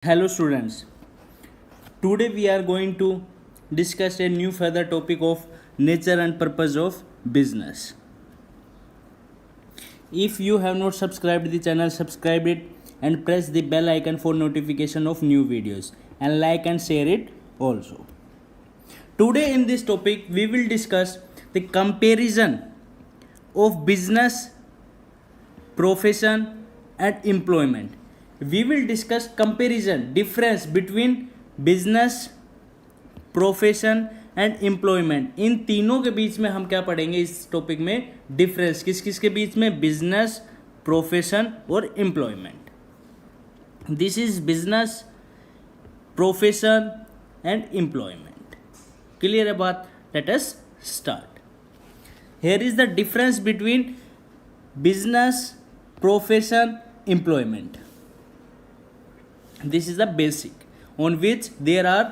Hello students, today we are going to discuss a new further topic of nature and purpose of business. If you have not subscribed the channel, subscribe it and press the bell icon for notification of new videos and like and share it also. Today in this topic we will discuss the comparison of business, profession and employment. We will discuss comparison, difference between business, profession and employment. इन तीनों के बीच में हम क्या पढ़ेंगे इस topic में? Difference किस किस के बीच में? बिजनेस, प्रोफेशन और employment. This is business, profession and employment. Clear है बात? Let us start. Here is the difference between business, profession, employment. This is the basic on which there are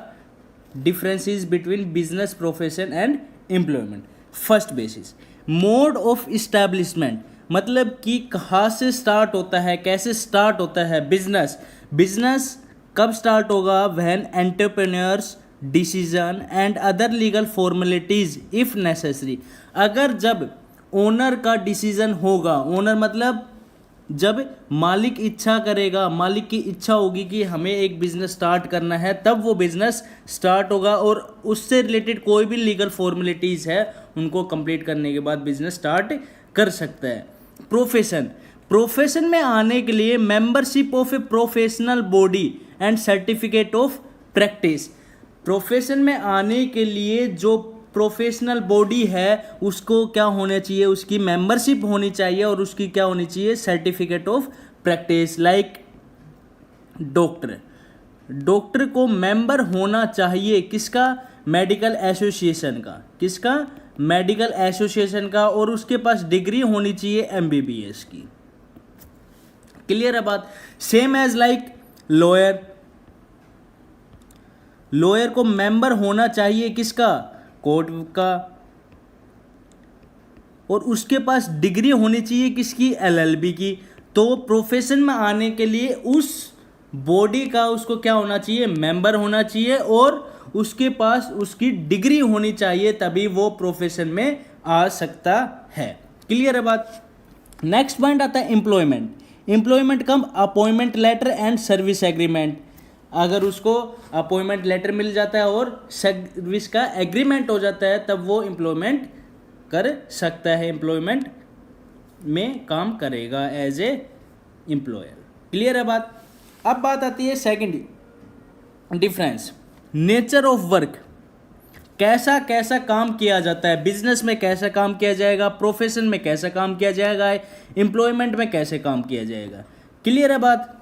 differences between business, profession and employment. First basis, mode of establishment, मतलब कि कहाँ से start होता है, कैसे start होता है business. Business कब स्टार्ट होगा? When entrepreneurs decision and other legal formalities if necessary. अगर जब ओनर का डिसीजन होगा, ओनर मतलब जब मालिक इच्छा करेगा, मालिक की इच्छा होगी कि हमें एक बिजनेस स्टार्ट करना है, तब वो बिजनेस स्टार्ट होगा और उससे रिलेटेड कोई भी लीगल फॉर्मेलिटीज़ है उनको कंप्लीट करने के बाद बिजनेस स्टार्ट कर सकता है. प्रोफेशन, प्रोफेशन में आने के लिए membership of a professional body and certificate of practice. Profession में आने के लिए जो प्रोफेशनल बॉडी है उसको क्या होना चाहिए? उसकी मेंबरशिप होनी चाहिए और उसकी क्या होनी चाहिए? Certificate of practice. Like doctor, doctor को मेंबर होना चाहिए किसका? मेडिकल एसोसिएशन का. किसका? मेडिकल एसोसिएशन का. और उसके पास डिग्री होनी चाहिए एमबीबीएस की. क्लियर है बात? Same as like lawyer, lawyer को मेंबर होना चाहिए किसका? कोर्ट का. और उसके पास डिग्री होनी चाहिए किसकी? एलएलबी की. तो प्रोफेशन में आने के लिए उस बॉडी का उसको क्या होना चाहिए? मेंबर होना चाहिए और उसके पास उसकी डिग्री होनी चाहिए, तभी वो प्रोफेशन में आ सकता है. क्लियर है बात? नेक्स्ट पॉइंट आता है employment. Employment cum appointment letter and service agreement. अगर उसको अपॉइंटमेंट लेटर मिल जाता है और सर्विस का एग्रीमेंट हो जाता है, तब वो एम्प्लॉयमेंट कर सकता है, एम्प्लॉयमेंट में काम करेगा एज ए एम्प्लॉयर. क्लियर है बात? अब बात आती है second difference, nature of work. कैसा कैसा काम किया जाता है बिजनेस में, कैसा काम किया जाएगा प्रोफेशन में, कैसा काम किया जाएगा एम्प्लॉयमेंट में, कैसे काम किया जाएगा. क्लियर है बात?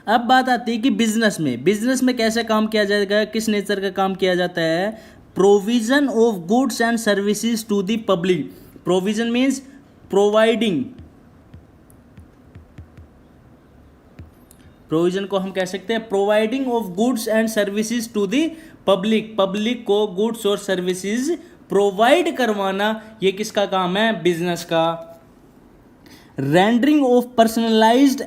अब बात आती है कि बिजनेस में, बिजनेस में कैसे काम किया जाएगा, किस नेचर का काम किया जाता है? Provision of goods and services to the public. Provision means providing. Provision को हम कह सकते हैं providing of goods and services to the public. Public को गुड्स और सर्विसेज प्रोवाइड करवाना, ये किसका काम है? बिजनेस का. Rendering of personalized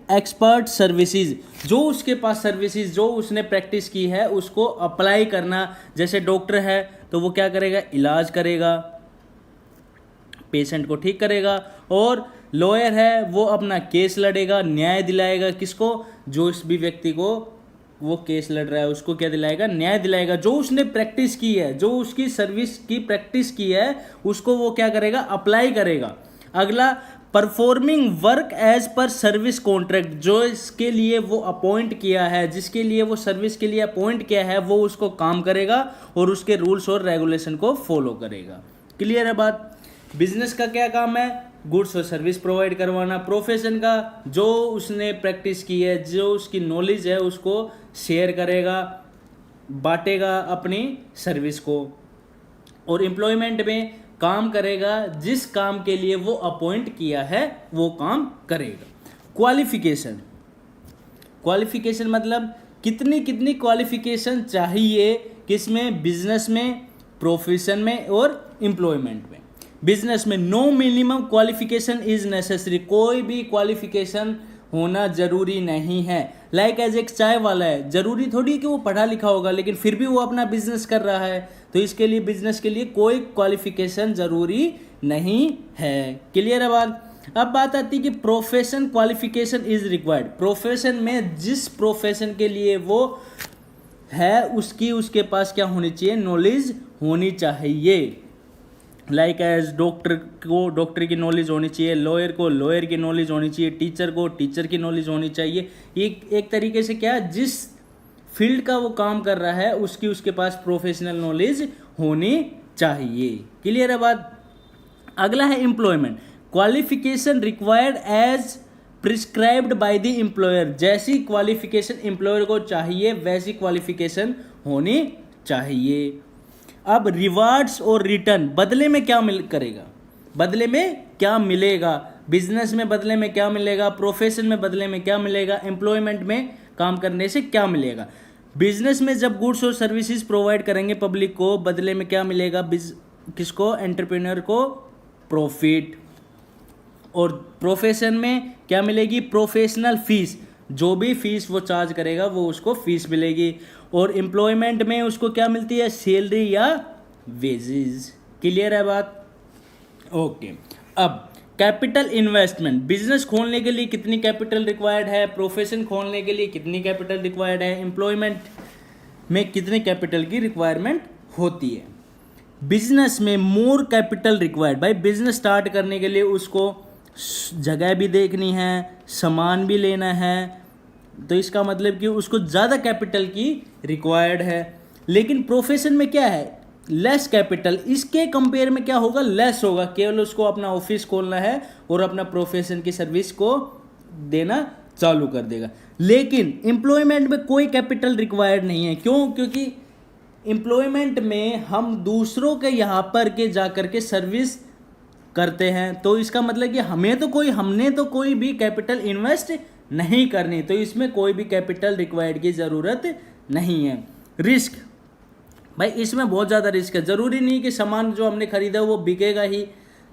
expert services, जो उसके पास सर्विसेज जो उसने प्रैक्टिस की है उसको अप्लाई करना. जैसे डॉक्टर है तो वो क्या करेगा? इलाज करेगा, पेशेंट को ठीक करेगा. और लॉयर है वो अपना केस लड़ेगा, न्याय दिलाएगा किसको? जो इस भी व्यक्ति को वो केस लड़ रहा है उसको क्या दिलाएगा? न्याय दिलाएगा. जो उसने प्रैक्टिस की है, जो उसकी सर्विस की प्रैक्टिस की है, उसको वो क्या करेगा? अप्लाई करेगा. अगला, performing work as per service contract. जो इसके लिए वो अपॉइंट किया है, जिसके लिए वो सर्विस के लिए अपॉइंट किया है, वो उसको काम करेगा और उसके रूल्स और रेगुलेशन को फॉलो करेगा. क्लियर है बात? बिजनेस का क्या काम है? गुड्स और सर्विस प्रोवाइड करवाना. प्रोफेशन का, जो उसने प्रैक्टिस की है, जो उसकी नॉलेज है, उसको शेयर करेगा, बांटेगा अपनी सर्विस को. और एम्प्लॉयमेंट में काम करेगा, जिस काम के लिए वो अपॉइंट किया है वो काम करेगा. क्वालिफिकेशन, क्वालिफिकेशन मतलब कितनी कितनी क्वालिफिकेशन चाहिए किसमें? बिजनेस में, प्रोफेशन में और एम्प्लॉयमेंट में. बिजनेस में no minimum qualification is necessary. कोई भी क्वालिफिकेशन होना जरूरी नहीं है। लाइक एज एक चाय वाला है, जरूरी थोड़ी कि वो पढ़ा लिखा होगा, लेकिन फिर भी वो अपना बिजनेस कर रहा है, तो इसके लिए बिजनेस के लिए कोई क्वालिफिकेशन जरूरी नहीं है। क्लियर है बात। अब बात आती है कि profession qualification is required. Profession में जिस प्रोफेशन के लिए वो है उसके पास क्या होनी चाहिए, नॉलेज होनी चाहिए। लाइक एज डॉक्टर को डॉक्टर की नॉलेज होनी चाहिए, लॉयर को लॉयर की नॉलेज होनी चाहिए, टीचर को टीचर की नॉलेज होनी चाहिए। एक तरीके से क्या, जिस फील्ड का वो काम कर रहा है उसके पास प्रोफेशनल नॉलेज होनी चाहिए। क्लियर है बात। अगला है employment qualification required as prescribed by the employer. जैसी क्वालिफिकेशन एम्प्लॉयर को चाहिए वैसी क्वालिफिकेशन होनी चाहिए। अब रिवार्ड्स और रिटर्न, बदले में क्या करेगा, बदले में क्या मिलेगा, बिजनेस में बदले में क्या मिलेगा, प्रोफेशन में बदले में क्या मिलेगा, एम्प्लॉयमेंट में काम करने से क्या मिलेगा। बिजनेस में जब गुड्स और सर्विसेज प्रोवाइड करेंगे पब्लिक को, बदले में क्या मिलेगा, किसको, एंटरप्रेन्योर को प्रॉफिट। और प्रोफेशन में क्या मिलेगी, प्रोफेशनल फीस, जो भी फीस वो चार्ज करेगा वो उसको फीस मिलेगी। और एम्प्लॉयमेंट में उसको क्या मिलती है, सैलरी या वेजेस। क्लियर है बात। ओके। अब कैपिटल इन्वेस्टमेंट, बिजनेस खोलने के लिए कितनी कैपिटल रिक्वायर्ड है, प्रोफेशन खोलने के लिए कितनी कैपिटल रिक्वायर्ड है, एम्प्लॉयमेंट में कितने कैपिटल की रिक्वायरमेंट होती है। बिजनेस में मोर कैपिटल रिक्वायर्ड। भाई बिजनेस स्टार्ट करने के लिए उसको जगह भी देखनी है, सामान भी लेना है, तो इसका मतलब कि उसको ज़्यादा कैपिटल की रिक्वायर्ड है। लेकिन प्रोफेशन में क्या है, लेस कैपिटल, इसके कंपेयर में क्या होगा, लेस होगा। केवल उसको अपना ऑफिस खोलना है और अपना प्रोफेशन की सर्विस को देना चालू कर देगा। लेकिन एम्प्लॉयमेंट में कोई कैपिटल रिक्वायर्ड नहीं है। क्यों, क्योंकि एम्प्लॉयमेंट में हम दूसरों के यहाँ पर के जाकर के सर्विस करते हैं, तो इसका मतलब कि हमने तो कोई भी कैपिटल इन्वेस्ट नहीं करनी, तो इसमें कोई भी कैपिटल रिक्वायर्ड की ज़रूरत नहीं है। रिस्क, भाई इसमें बहुत ज़्यादा रिस्क है। ज़रूरी नहीं कि सामान जो हमने खरीदा वो बिकेगा ही,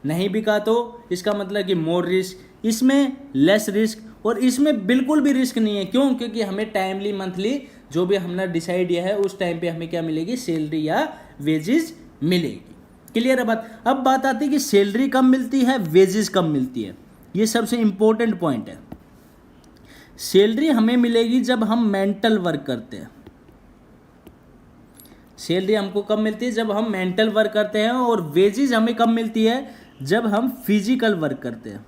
नहीं बिका तो इसका मतलब कि मोर रिस्क, इसमें लेस रिस्क और इसमें बिल्कुल भी रिस्क नहीं है। क्यों, क्योंकि हमें टाइमली मंथली जो भी हमने डिसाइड किया है उस टाइम पे हमें क्या मिलेगी, सैलरी या वेजेस मिलेगी। क्लियर है बात। अब बात आती है कि सैलरी कब मिलती है, वेजेस कब मिलती है। ये सबसे इंपॉर्टेंट पॉइंट है। सैलरी हमें मिलेगी जब हम मेंटल वर्क करते हैं। सैलरी हमको कब मिलती है, जब हम मेंटल वर्क करते हैं। और वेजेस हमें कब मिलती है, जब हम फिजिकल वर्क करते हैं।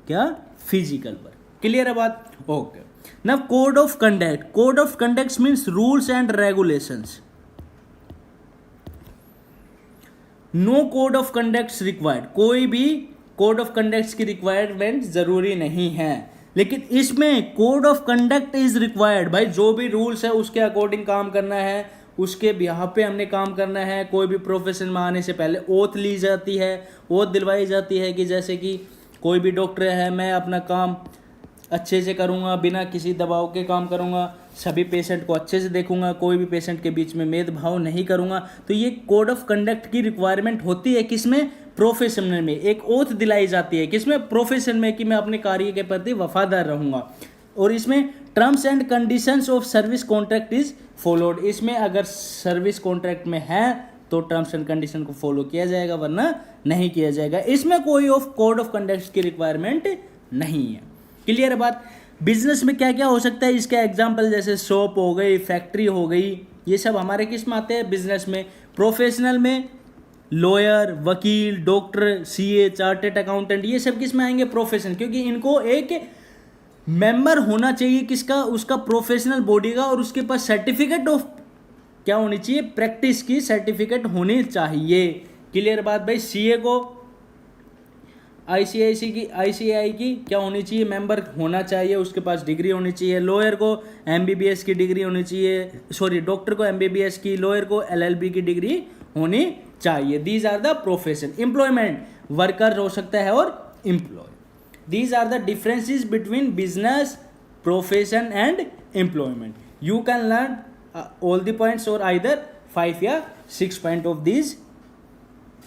क्या, फिजिकल वर्क। क्लियर है बात। Okay. Now code of conduct. Code of conduct means rules and regulations. No code of conduct required. कोई भी कोड ऑफ कंडक्ट की रिक्वायरमेंट जरूरी नहीं है, लेकिन इसमें code of conduct is required. भाई जो भी रूल्स है उसके अकॉर्डिंग काम करना है, उसके बिहाफ पे हमने काम करना है। कोई भी प्रोफेशन में आने से पहले ओथ ली जाती है, ओथ दिलवाई जाती है कि जैसे कि कोई भी डॉक्टर है, मैं अपना काम अच्छे से करूँगा, बिना किसी दबाव के काम करूँगा, सभी पेशेंट को अच्छे से देखूंगा, कोई भी पेशेंट के बीच में भेदभाव नहीं करूँगा। तो ये कोड ऑफ कंडक्ट की रिक्वायरमेंट होती है किसमें, प्रोफेशन में। एक ओथ दिलाई जाती है किसमें, प्रोफेशन में, कि मैं अपने कार्य के प्रति वफादार रहूँगा। और इसमें terms and conditions of service contract is followed. इसमें अगर सर्विस कॉन्ट्रैक्ट में है तो टर्म्स एंड कंडीशन को फॉलो किया जाएगा, वरना नहीं किया जाएगा। इसमें कोई कोड ऑफ कंडक्ट की रिक्वायरमेंट नहीं है। क्लियर है बात। बिजनेस में क्या क्या हो सकता है, इसका एग्जांपल जैसे शॉप हो गई, फैक्ट्री हो गई, ये सब हमारे किस में आते हैं, बिजनेस में। प्रोफेशनल में लॉयर, वकील, डॉक्टर, सीए, चार्टेड अकाउंटेंट, ये सब किस में आएंगे, प्रोफेशन। क्योंकि इनको एक मेंबर होना चाहिए किसका, उसका प्रोफेशनल बॉडी का, और उसके पास सर्टिफिकेट ऑफ क्या होनी चाहिए, प्रैक्टिस की सर्टिफिकेट होनी चाहिए। क्लियर बात भाई। सीए को आईसीआई की क्या होनी चाहिए, मेंबर होना चाहिए, उसके पास डिग्री होनी चाहिए। लॉयर को एमबीबीएस की डिग्री होनी चाहिए, सॉरी डॉक्टर को एमबीबीएस की, लॉयर को एलएलबी की डिग्री होनी चाहिए। These are the profession. Employment worker हो सकता है और employ. These are the differences between business, profession and employment. You can learn all the points और आइदर 5 या 6 point of these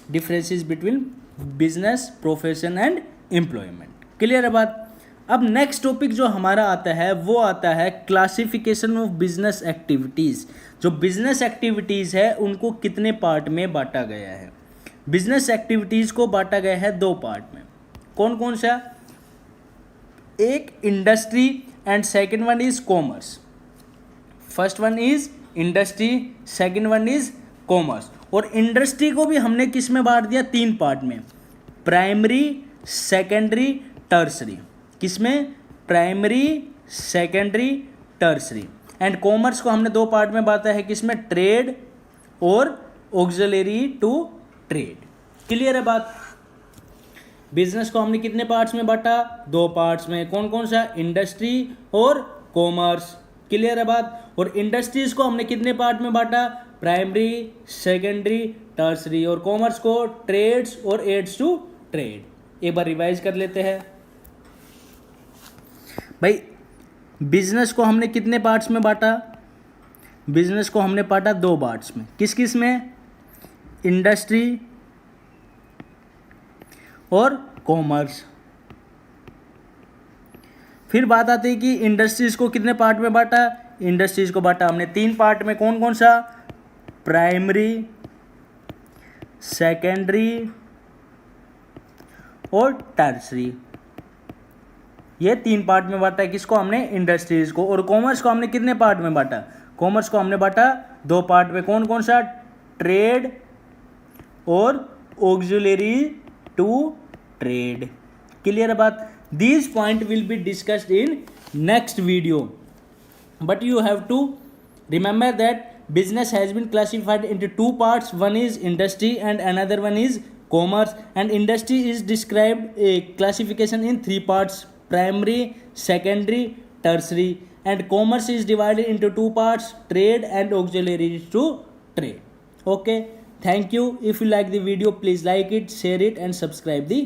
differences between business, profession and employment. Clear है बात। अब next topic जो हमारा आता है वो आता है क्लासिफिकेशन ऑफ बिजनेस एक्टिविटीज़। जो बिजनेस एक्टिविटीज़ है उनको कितने पार्ट में बांटा गया है। बिजनेस एक्टिविटीज़ को बांटा गया है 2 पार्ट में। कौन कौन सा? एक industry and second one is commerce. First one is industry, second one is commerce. और इंडस्ट्री को भी हमने किस में बांट दिया? 3 पार्ट में, प्राइमरी, सेकेंडरी, टर्सरी। किस में? Primary, secondary, tertiary. And commerce को हमने 2 पार्ट में बांटा है, किसमें? ट्रेड और ऑक्सिलरी टू ट्रेड। क्लियर है बात? बिजनेस को हमने कितने पार्ट्स में बांटा? 2 पार्ट्स में। कौन कौन सा? इंडस्ट्री और कॉमर्स। क्लियर है बात? और इंडस्ट्रीज को हमने कितने पार्ट में बांटा? Primary, secondary, tertiary. और कॉमर्स को ट्रेड्स और एड्स टू ट्रेड। एक बार रिवाइज कर लेते हैं भाई। बिजनेस को हमने कितने पार्ट्स में बांटा? बिजनेस को हमने बांटा 2 पार्ट्स में। किस किस में? इंडस्ट्री और कॉमर्स। फिर बात आती है कि इंडस्ट्रीज को कितने पार्ट में बांटा? इंडस्ट्रीज को बांटा हमने 3 पार्ट में। कौन कौन सा? प्राइमरी, सेकेंडरी और टर्सरी। ये 3 पार्ट में बांटा है। किसको? हमने इंडस्ट्रीज को। और कॉमर्स को हमने कितने पार्ट में बांटा? कॉमर्स को हमने बांटा 2 पार्ट में। कौन कौन सा? ट्रेड और ऑक्सिलरी टू ट्रेड। क्लियर है बात? These point will be discussed in next video, but you have to remember that business has been classified into 2 parts. One is industry and another one is commerce. And industry is described a classification in 3 parts: primary, secondary, tertiary. And commerce is divided into 2 parts: trade and auxiliary to trade. Okay, thank you. If you like the video, please like it, share it and subscribe the